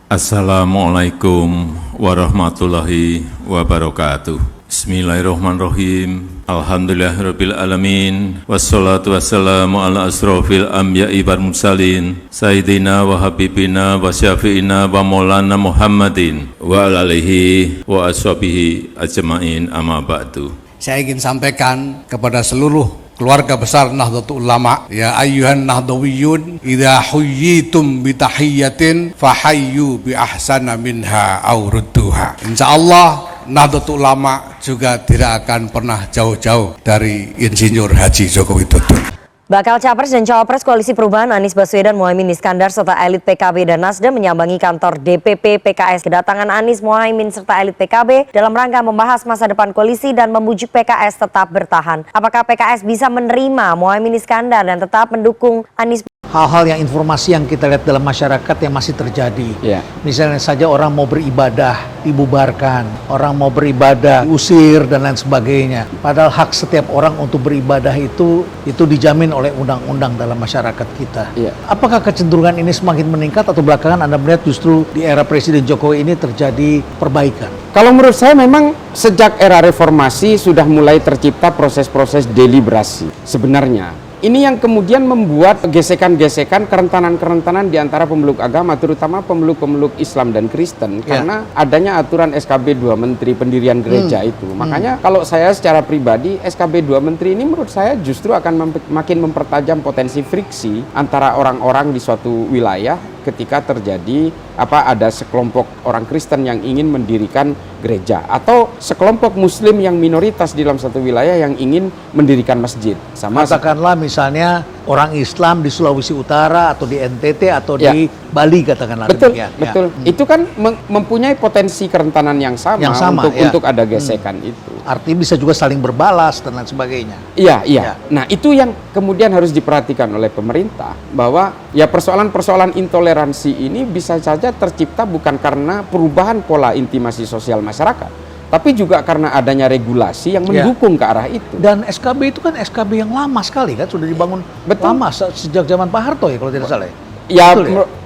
Assalamualaikum warahmatullahi wabarakatuh. Bismillahirrahmanirrahim. Alhamdulillahirabbil alamin. Wassalatu wassalamu ala asrofil anbiya'i wal mursalin sayyidina wa habibina wa syafi'ina wa maulana Muhammadin wa ala alihi wa ashabihi ajma'in, amma ba'du. Saya ingin sampaikan kepada seluruh keluarga besar Nahdlatul Ulama, ya ayyuhan nahdawiyun idza huyyitum bi tahiyyatin fahayyu bi ahsana minha aw rudduha. Insyaallah Nahdlatul Ulama juga tidak akan pernah jauh-jauh dari Insinyur Haji Joko Widodo. Bakal Capres dan Cawapres Koalisi Perubahan Anies Baswedan, Muhaimin Iskandar serta elit PKB dan Nasdem menyambangi kantor DPP PKS. Kedatangan Anies, Muhaimin serta elit PKB dalam rangka membahas masa depan koalisi dan membujuk PKS tetap bertahan. Apakah PKS bisa menerima Muhaimin Iskandar dan tetap mendukung Anies? Hal-hal yang informasi yang kita lihat dalam masyarakat yang masih terjadi. Misalnya saja orang mau beribadah dibubarkan, orang mau beribadah diusir dan lain sebagainya. Padahal hak setiap orang untuk beribadah itu dijamin oleh undang-undang dalam masyarakat kita. Apakah kecenderungan ini semakin meningkat atau belakangan Anda melihat justru di era Presiden Jokowi ini terjadi perbaikan? Kalau menurut saya memang sejak era reformasi sudah mulai tercipta proses-proses deliberasi sebenarnya. Ini yang kemudian membuat gesekan-gesekan, kerentanan-kerentanan di antara pemeluk agama, terutama pemeluk-pemeluk Islam dan Kristen, karena adanya aturan SKB 2 Menteri pendirian gereja itu. Makanya kalau saya secara pribadi, SKB 2 Menteri ini menurut saya justru akan makin mempertajam potensi friksi antara orang-orang di suatu wilayah ketika terjadi ada sekelompok orang Kristen yang ingin mendirikan gereja atau sekelompok Muslim yang minoritas di dalam satu wilayah yang ingin mendirikan masjid. Katakanlah misalnya orang Islam di Sulawesi Utara atau di NTT atau di Bali, katakanlah. Betul. Itu kan mempunyai potensi kerentanan yang sama, untuk ada gesekan itu. Artinya bisa juga saling berbalas dan lain sebagainya. Iya. Nah, itu yang kemudian harus diperhatikan oleh pemerintah, bahwa ya persoalan-persoalan intoleransi ini bisa saja tercipta bukan karena perubahan pola intimasi sosial masyarakat, tapi juga karena adanya regulasi yang mendukung ke arah itu. Dan SKB itu kan SKB yang lama sekali kan, sudah dibangun lama sejak zaman Pak Harto ya kalau tidak salah.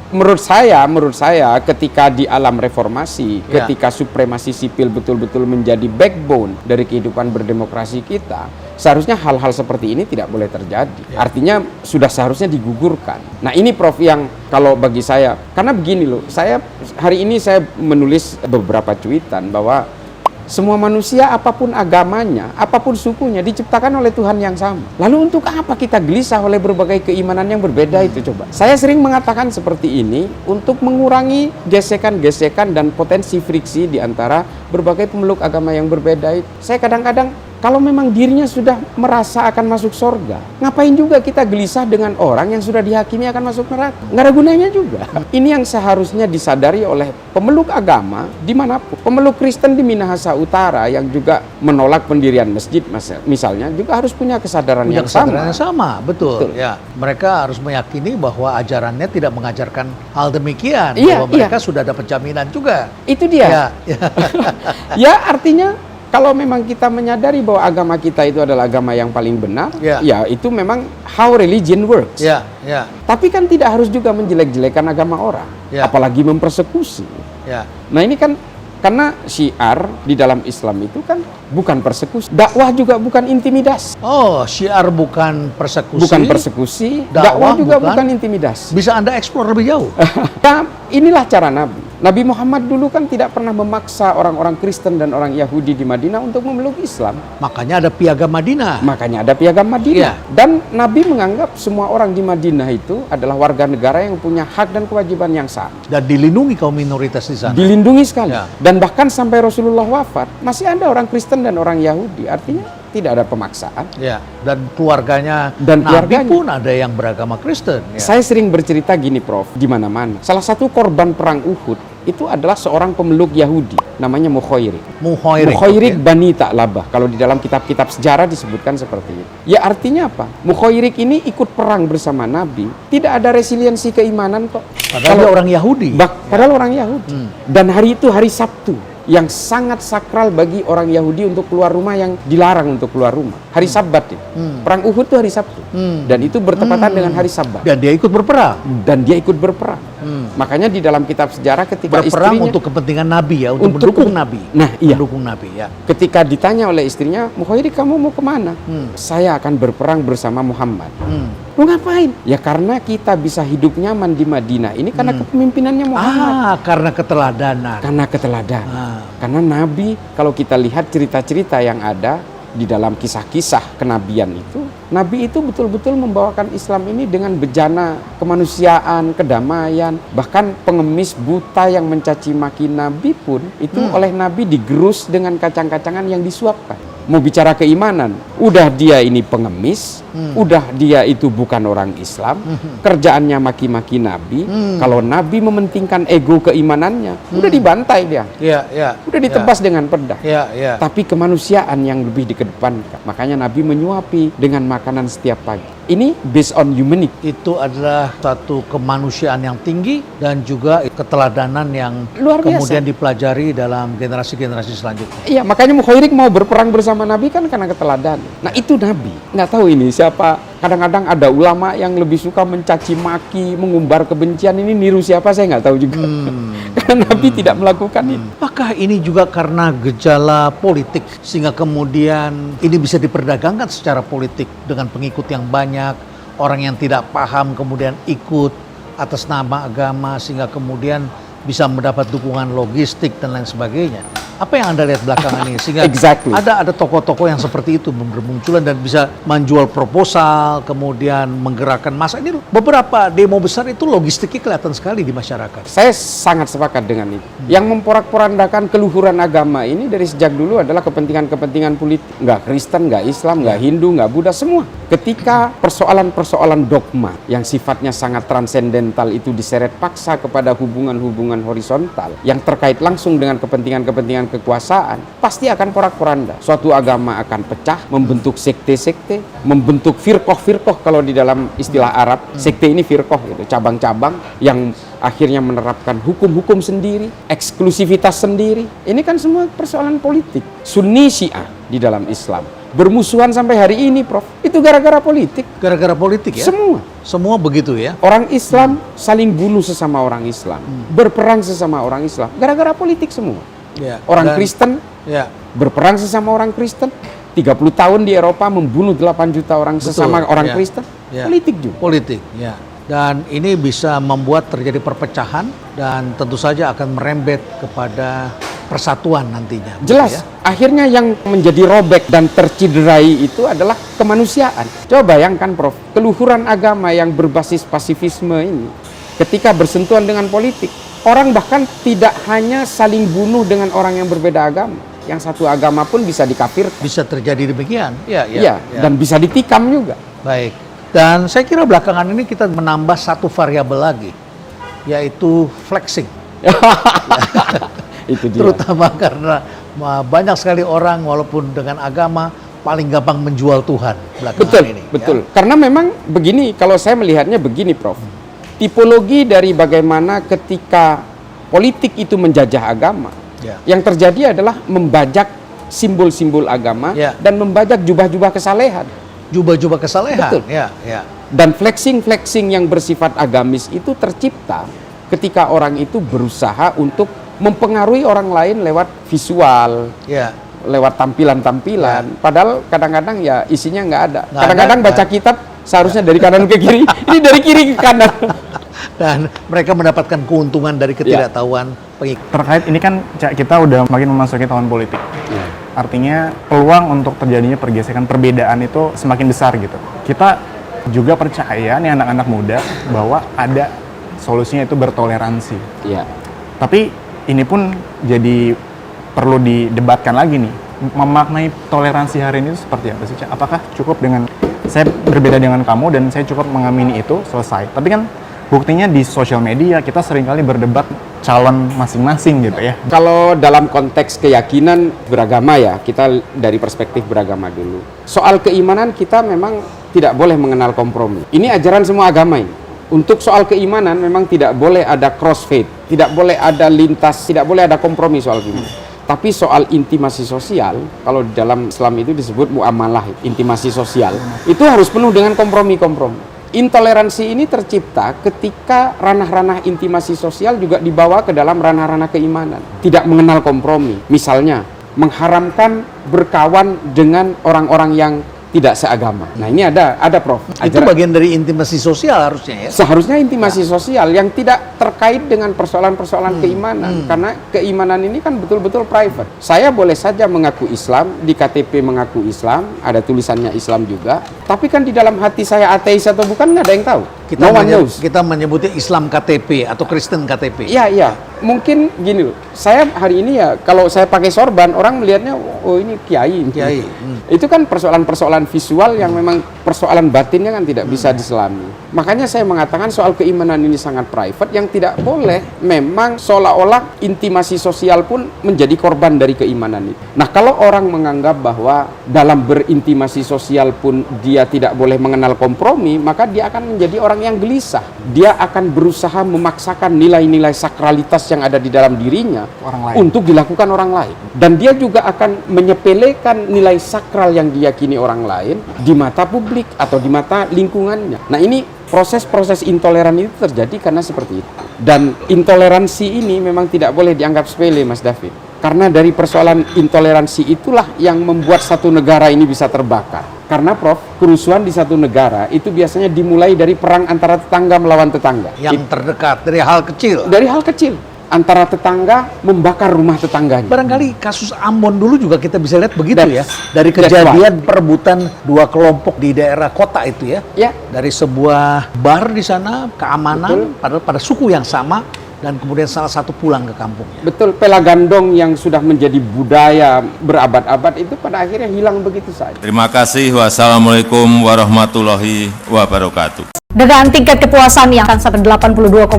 Menurut saya ketika di alam reformasi, ketika supremasi sipil betul-betul menjadi backbone dari kehidupan berdemokrasi kita, seharusnya hal-hal seperti ini tidak boleh terjadi. Artinya sudah seharusnya digugurkan. Nah, ini Prof yang kalau bagi saya, karena begini loh, hari ini saya menulis beberapa cuitan bahwa semua manusia apapun agamanya, apapun sukunya diciptakan oleh Tuhan yang sama. Lalu untuk apa kita gelisah oleh berbagai keimanan yang berbeda itu coba? Saya sering mengatakan seperti ini untuk mengurangi gesekan-gesekan dan potensi friksi di antara berbagai pemeluk agama yang berbeda itu. Saya kadang-kadang kalau memang dirinya sudah merasa akan masuk surga, ngapain juga kita gelisah dengan orang yang sudah dihakimi akan masuk neraka? Nggak ada gunanya juga. Ini yang seharusnya disadari oleh pemeluk agama dimanapun. Pemeluk Kristen di Minahasa Utara yang juga menolak pendirian masjid misalnya juga harus punya kesadaran yang sama. Betul. Ya, mereka harus meyakini bahwa ajarannya tidak mengajarkan hal demikian, bahwa mereka sudah dapat jaminan juga. Itu dia. Ya, artinya kalau memang kita menyadari bahwa agama kita itu adalah agama yang paling benar, ya itu memang how religion works. Tapi kan tidak harus juga menjelek-jelekan agama orang, apalagi mempersekusi. Nah, ini kan karena syiar di dalam Islam itu kan bukan persekusi, dakwah juga bukan intimidasi. Oh, syiar bukan persekusi. Bukan persekusi, dakwah juga bukan intimidasi. Bisa Anda eksplor lebih jauh. Nah, inilah cara Nabi. Nabi Muhammad dulu kan tidak pernah memaksa orang-orang Kristen dan orang Yahudi di Madinah untuk memeluk Islam. Makanya ada piagam Madinah. Dan Nabi menganggap semua orang di Madinah itu adalah warga negara yang punya hak dan kewajiban yang sama. Dan dilindungi kaum minoritas di sana. Dilindungi sekali. Dan bahkan sampai Rasulullah wafat, masih ada orang Kristen dan orang Yahudi. Artinya tidak ada pemaksaan. Dan keluarganya Nabi pun ada yang beragama Kristen. Saya sering bercerita gini, Prof, di mana-mana. Salah satu korban perang Uhud itu adalah seorang pemeluk Yahudi, namanya Mukhairik Bani Ta'labah. Kalau di dalam kitab-kitab sejarah disebutkan seperti itu. Ya, artinya apa? Mukhairik ini ikut perang bersama Nabi, tidak ada resiliensi keimanan kok. Padahal orang Yahudi. Padahal orang Yahudi. Dan hari itu hari Sabtu. yang sangat sakral bagi orang Yahudi untuk keluar rumah yang dilarang untuk keluar rumah. Hari Sabat itu. Perang Uhud itu hari Sabtu. Dan itu bertepatan dengan hari Sabat. Dan dia ikut berperang. Makanya di dalam kitab sejarah ketika Berperang istrinya untuk kepentingan Nabi ya, untuk mendukung Nabi. Nah, iya. Mendukung Nabi ya. Ketika ditanya oleh istrinya, "Mukhairi, kamu mau kemana?" "Saya akan berperang bersama Muhammad." "Lu ngapain?" "Ya karena kita bisa hidup nyaman di Madinah ini karena kepemimpinannya Muhammad." Karena keteladanan. Karena keteladanan. Karena Nabi, kalau kita lihat cerita-cerita yang ada di dalam kisah-kisah kenabian itu, Nabi itu betul-betul membawakan Islam ini dengan bejana kemanusiaan, kedamaian. Bahkan pengemis buta yang mencaci maki Nabi pun itu oleh Nabi digerus dengan kacang-kacangan yang disuapkan. Mau bicara keimanan, udah dia ini pengemis, udah dia itu bukan orang Islam, kerjaannya maki-maki Nabi. Kalau Nabi mementingkan ego keimanannya, udah dibantai dia. Udah ditebas dengan pedang. Tapi kemanusiaan yang lebih dikedepankan. Makanya Nabi menyuapi dengan makanan setiap pagi. Ini based on humanity. Itu adalah satu kemanusiaan yang tinggi dan juga keteladanan yang Luar biasa. kemudian dipelajari dalam generasi-generasi selanjutnya. Iya, makanya Mukhairik mau berperang bersama Nabi kan karena keteladanan. Nah, itu Nabi. Nggak tahu ini siapa. Kadang-kadang ada ulama yang lebih suka mencaci maki, mengumbar kebencian. Ini niru siapa saya nggak tahu juga. Karena Nabi tidak melakukan itu. Apakah ini juga karena gejala politik sehingga kemudian ini bisa diperdagangkan secara politik dengan pengikut yang banyak, orang yang tidak paham kemudian ikut atas nama agama sehingga kemudian bisa mendapat dukungan logistik dan lain sebagainya. Apa yang Anda lihat belakangan ini sehingga ada tokoh-tokoh yang seperti itu bermunculan dan bisa menjual proposal, kemudian menggerakkan massa. Ini beberapa demo besar itu logistiknya kelihatan sekali di masyarakat. Saya sangat sepakat dengan itu. Yang memporak-porandakan keluhuran agama ini dari sejak dulu adalah kepentingan-kepentingan politik. Nggak Kristen, nggak Islam, nggak Hindu, nggak Buddha, semua. Ketika persoalan-persoalan dogma yang sifatnya sangat transendental itu diseret paksa kepada hubungan-hubungan horizontal yang terkait langsung dengan kepentingan-kepentingan kekuasaan, pasti akan porak-poranda. Suatu agama akan pecah, membentuk sekte-sekte, membentuk firqoh-firqoh kalau di dalam istilah Arab. Sekte ini firqoh gitu, cabang-cabang yang akhirnya menerapkan hukum-hukum sendiri, eksklusivitas sendiri. Ini kan semua persoalan politik. Sunni Syiah di dalam Islam bermusuhan sampai hari ini, Prof. Itu gara-gara politik. Gara-gara politik ya? Semua begitu ya? Orang Islam saling bunuh sesama orang Islam, berperang sesama orang Islam, gara-gara politik semua. Orang Kristen berperang sesama orang Kristen. 30 tahun di Eropa membunuh 8 juta orang sesama orang Kristen. Politik juga. Politik, ya. Dan ini bisa membuat terjadi perpecahan dan tentu saja akan merembet kepada persatuan nantinya. Jelas, akhirnya yang menjadi robek dan terciderai itu adalah kemanusiaan. Coba bayangkan, Prof, keluhuran agama yang berbasis pasifisme ini ketika bersentuhan dengan politik, orang bahkan tidak hanya saling bunuh dengan orang yang berbeda agama, yang satu agama pun bisa dikafirkan. Bisa terjadi demikian. Dan bisa ditikam juga. Baik. Dan saya kira belakangan ini kita menambah satu variabel lagi, yaitu flexing. Itu dia. Terutama karena banyak sekali orang walaupun dengan agama paling gampang menjual Tuhan belakangan ini. Betul. Karena memang begini, kalau saya melihatnya begini, Prof. Tipologi dari bagaimana ketika politik itu menjajah agama, yang terjadi adalah membajak simbol-simbol agama dan membajak jubah-jubah kesalehan. Jubah-jubah kesalehan. Betul. Dan flexing-flexing yang bersifat agamis itu tercipta ketika orang itu berusaha untuk mempengaruhi orang lain lewat visual, lewat tampilan-tampilan. Padahal kadang-kadang ya isinya nggak ada. Kadang-kadang baca kitab seharusnya dari kanan ke kiri, ini dari kiri ke kanan. Dan mereka mendapatkan keuntungan dari ketidaktahuan pengikut. Terkait ini kan kita udah makin memasuki tahun politik. Artinya peluang untuk terjadinya pergesekan perbedaan itu semakin besar gitu. Kita juga percaya nih anak-anak muda bahwa ada solusinya itu bertoleransi. Tapi ini pun jadi perlu didebatkan lagi nih. Memaknai toleransi hari ini itu seperti apa sih? Apakah cukup dengan saya berbeda dengan kamu dan saya cukup mengamini itu selesai? Tapi kan buktinya di sosial media kita seringkali berdebat calon masing-masing gitu ya. Kalau dalam konteks keyakinan beragama ya, kita dari perspektif beragama dulu. Soal keimanan kita memang tidak boleh mengenal kompromi. Ini ajaran semua agama ini. Untuk soal keimanan memang tidak boleh ada cross faith, tidak boleh ada lintas, tidak boleh ada kompromi soal keimanan. Tapi soal intimasi sosial, kalau di dalam Islam itu disebut muamalah, intimasi sosial, itu harus penuh dengan kompromi-kompromi. Intoleransi ini tercipta ketika ranah-ranah intimasi sosial juga dibawa ke dalam ranah-ranah keimanan. Tidak mengenal kompromi. Misalnya, mengharamkan berkawan dengan orang-orang yang tidak seagama. Nah ini ada Prof. Itu bagian dari intimasi sosial harusnya ya? Seharusnya intimasi sosial yang tidak terkait dengan persoalan-persoalan keimanan. Karena keimanan ini kan betul-betul private. Saya boleh saja mengaku Islam, di KTP mengaku Islam, ada tulisannya Islam juga. Tapi kan di dalam hati saya ateis atau bukan nggak ada yang tahu. Kita menyebutnya Islam KTP atau Kristen KTP. Iya. Mungkin gini loh, saya hari ini ya kalau saya pakai sorban orang melihatnya oh ini kiai. Itu kan persoalan-persoalan visual yang memang persoalan batinnya kan tidak bisa diselami. Makanya saya mengatakan soal keimanan ini sangat private yang tidak boleh memang seolah-olah intimasi sosial pun menjadi korban dari keimanan itu. Nah kalau orang menganggap bahwa dalam berintimasi sosial pun dia tidak boleh mengenal kompromi, maka dia akan menjadi orang yang gelisah. Dia akan berusaha memaksakan nilai-nilai sakralitas yang ada di dalam dirinya untuk dilakukan orang lain. Dan dia juga akan menyepelekan nilai sakral yang diyakini orang lain di mata publik atau di mata lingkungannya. Nah ini proses-proses intoleran itu terjadi karena seperti itu. Dan intoleransi ini memang tidak boleh dianggap sepele, Mas David. Karena dari persoalan intoleransi itulah yang membuat satu negara ini bisa terbakar. Karena Prof, kerusuhan di satu negara itu biasanya dimulai dari perang antara tetangga melawan tetangga. Yang terdekat, dari hal kecil. Dari hal kecil. Antara tetangga membakar rumah tetangganya. Barangkali kasus Ambon dulu juga kita bisa lihat begitu ya. Dari kejadian perebutan dua kelompok di daerah kota itu ya. Dari sebuah bar di sana, keamanan, padahal pada suku yang sama. Dan kemudian salah satu pulang ke kampungnya. Betul, pelagandong yang sudah menjadi budaya berabad-abad itu pada akhirnya hilang begitu saja. Terima kasih. Wassalamualaikum warahmatullahi wabarakatuh. Dengan tingkat kepuasan yang akan sampai 82,2%,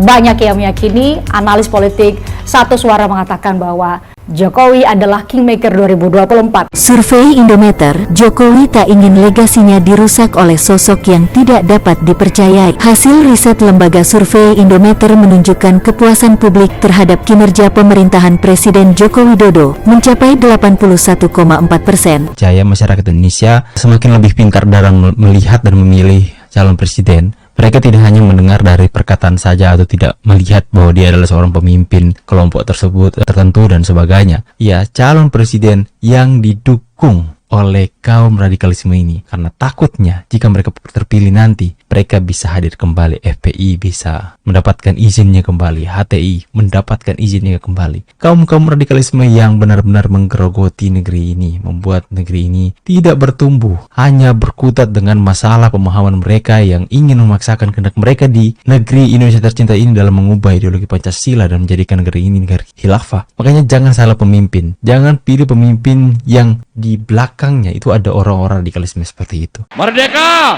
banyak yang meyakini analis politik satu suara mengatakan bahwa Jokowi adalah Kingmaker 2024. Survei Indometer, Jokowi tak ingin legasinya dirusak oleh sosok yang tidak dapat dipercayai. Hasil riset lembaga survei Indometer menunjukkan kepuasan publik terhadap kinerja pemerintahan Presiden Joko Widodo mencapai 81,4%. Percaya masyarakat Indonesia semakin lebih pintar dalam melihat dan memilih calon presiden. Mereka tidak hanya mendengar dari perkataan saja atau tidak melihat bahwa dia adalah seorang pemimpin kelompok tersebut tertentu dan sebagainya. Ya, calon presiden yang didukung oleh kaum radikalisme ini, karena takutnya jika mereka terpilih nanti mereka bisa hadir kembali, FPI bisa mendapatkan izinnya kembali, HTI mendapatkan izinnya kembali. Kaum radikalisme yang benar-benar menggerogoti negeri ini, membuat negeri ini tidak bertumbuh, hanya berkutat dengan masalah pemahaman mereka yang ingin memaksakan kehendak mereka di negeri Indonesia tercinta ini dalam mengubah ideologi Pancasila dan menjadikan negeri ini negara khilafah. Makanya jangan salah pemimpin, jangan pilih pemimpin yang di belakangnya itu ada orang-orang radikalisme seperti itu. Merdeka!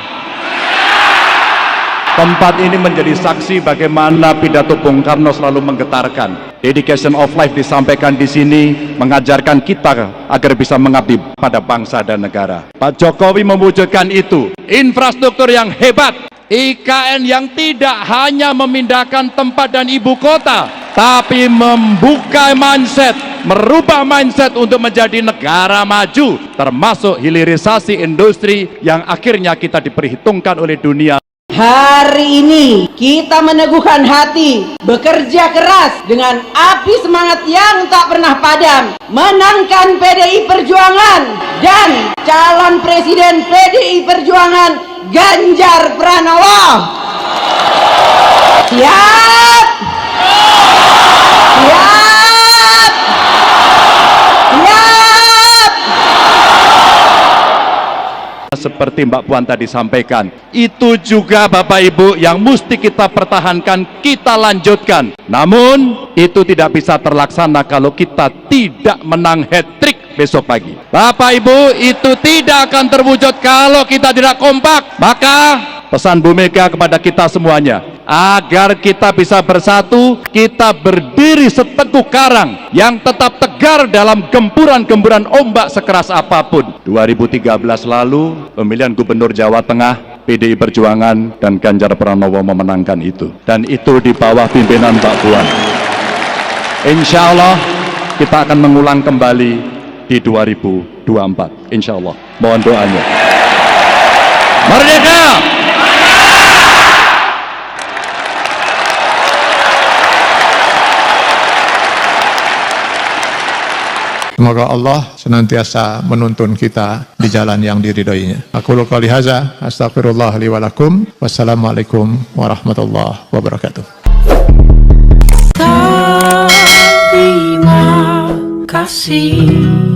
Tempat ini menjadi saksi bagaimana pidato Bung Karno selalu menggetarkan. Dedication of life disampaikan di sini, mengajarkan kita agar bisa mengabdi pada bangsa dan negara. Pak Jokowi mewujudkan itu. Infrastruktur yang hebat, IKN yang tidak hanya memindahkan tempat dan ibu kota, tapi membuka mindset, merubah mindset untuk menjadi negara maju, termasuk hilirisasi industri yang akhirnya kita diperhitungkan oleh dunia. Hari ini kita meneguhkan hati, bekerja keras dengan api semangat yang tak pernah padam, menangkan PDI Perjuangan dan calon presiden PDI Perjuangan Ganjar Pranowo. Siap? Siap? Seperti Mbak Puan tadi sampaikan, itu juga Bapak Ibu yang mesti kita pertahankan, kita lanjutkan. Namun itu tidak bisa terlaksana kalau kita tidak menang hat-trick besok pagi. Bapak Ibu, itu tidak akan terwujud kalau kita tidak kompak. Maka pesan Bu Mega kepada kita semuanya, agar kita bisa bersatu, kita berdiri seteguh karang yang tetap tegar dalam gempuran-gempuran ombak sekeras apapun. 2013 lalu, pemilihan Gubernur Jawa Tengah, PDI Perjuangan dan Ganjar Pranowo memenangkan itu. Dan itu di bawah pimpinan Mbak Puan. Insya Allah kita akan mengulang kembali di 2024, insya Allah. Mohon doanya. Merdeka! Semoga Allah senantiasa menuntun kita di jalan yang diridhoinya. Aku qouli hadza, astaghfirullah li wa lakum. Wassalamualaikum warahmatullahi wabarakatuh. Terima kasih.